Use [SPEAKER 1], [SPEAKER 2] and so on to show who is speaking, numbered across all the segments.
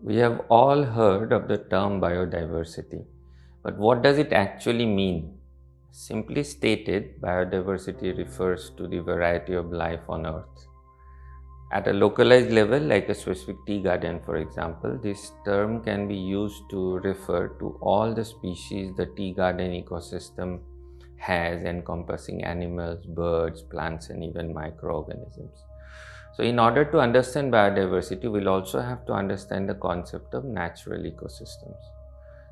[SPEAKER 1] We have all heard of the term biodiversity, but what does it actually mean? Simply stated, biodiversity refers to the variety of life on Earth. At a localized level, like a specific tea garden for example, this term can be used to refer to all the species the tea garden ecosystem has, encompassing animals, birds, plants, and even microorganisms. So in order to understand biodiversity, we'll also have to understand the concept of natural ecosystems.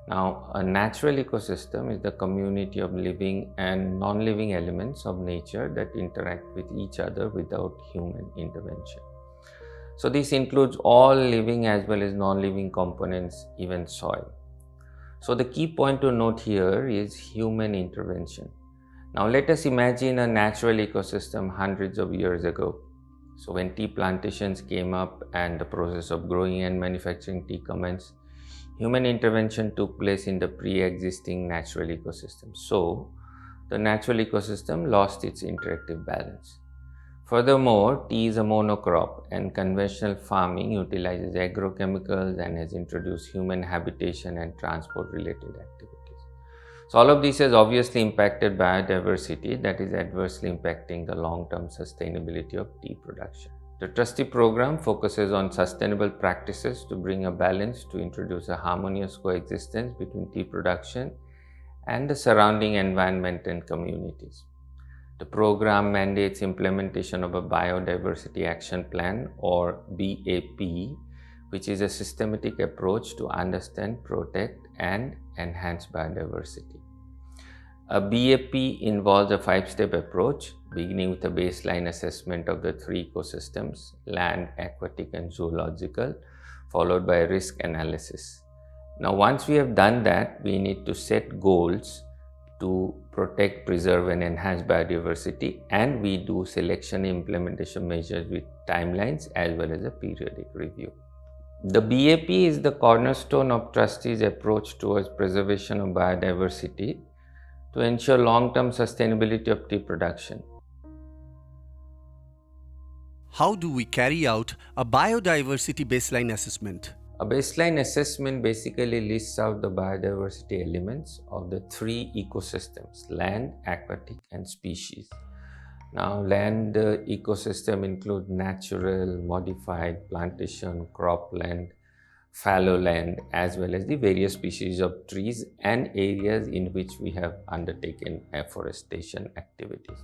[SPEAKER 1] Now, a natural ecosystem is the community of living and non-living elements of nature that interact with each other without human intervention. So this includes all living as well as non-living components, even soil. So the key point to note here is human intervention. Now let us imagine a natural ecosystem hundreds of years ago. So when tea plantations came up and the process of growing and manufacturing tea commenced, human intervention took place in the pre-existing natural ecosystem. So the natural ecosystem lost its interactive balance. Furthermore, tea is a monocrop and conventional farming utilizes agrochemicals and has introduced human habitation and transport related activities. So all of this has obviously impacted biodiversity, that is adversely impacting the long-term sustainability of tea production. The Trustee program focuses on sustainable practices to bring a balance to introduce a harmonious coexistence between tea production and the surrounding environment and communities. The program mandates implementation of a Biodiversity Action Plan or BAP, which is a systematic approach to understand, protect, and enhance biodiversity. A BAP involves a 5-step approach, beginning with a baseline assessment of the 3 ecosystems, land, aquatic, and zoological, followed by a risk analysis. Now, once we have done that, we need to set goals to protect, preserve, and enhance biodiversity, and we do selection and implementation measures with timelines as well as a periodic review. The BAP is the cornerstone of Trustees' approach towards preservation of biodiversity to ensure long-term sustainability of tea production.
[SPEAKER 2] How do we carry out a biodiversity baseline assessment?
[SPEAKER 1] A baseline assessment basically lists out the biodiversity elements of the 3 ecosystems: land, aquatic, and species. Now, land ecosystem include natural, modified, plantation, cropland, fallow land, as well as the various species of trees and areas in which we have undertaken afforestation activities.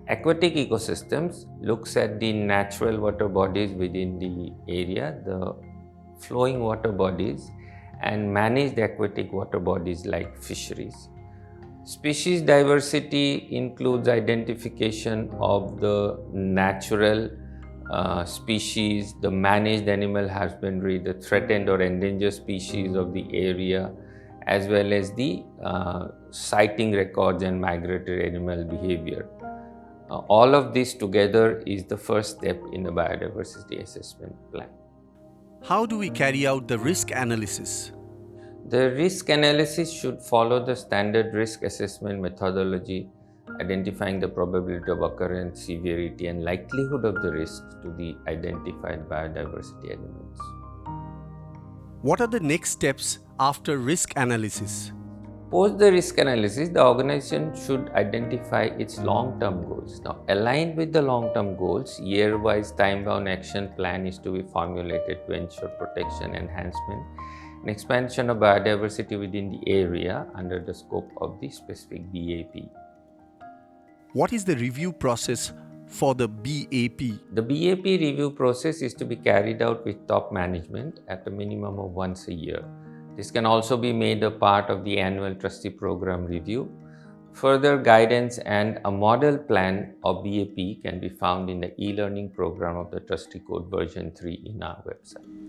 [SPEAKER 1] Aquatic ecosystems looks at the natural water bodies within the area, the flowing water bodies, and managed aquatic water bodies like fisheries. Species diversity includes identification of the natural species, the managed animal husbandry, the threatened or endangered species of the area, as well as the sighting records and migratory animal behavior. All of this together is the first step in the biodiversity assessment plan.
[SPEAKER 2] How do we carry out the risk analysis?
[SPEAKER 1] The risk analysis should follow the standard risk assessment methodology, identifying the probability of occurrence, severity, and likelihood of the risks to the identified biodiversity elements.
[SPEAKER 2] What are the next steps after risk analysis?
[SPEAKER 1] Post the risk analysis, the organization should identify its long-term goals. Now, aligned with the long-term goals, year-wise time-bound action plan is to be formulated to ensure protection, enhancement, and expansion of biodiversity within the area under the scope of the specific BAP.
[SPEAKER 2] What is the review process for the BAP?
[SPEAKER 1] The BAP review process is to be carried out with top management at a minimum of once a year. This can also be made a part of the annual Trustee program review. Further guidance and a model plan of BAP can be found in the e-learning program of the Trustee Code version 3 in our website.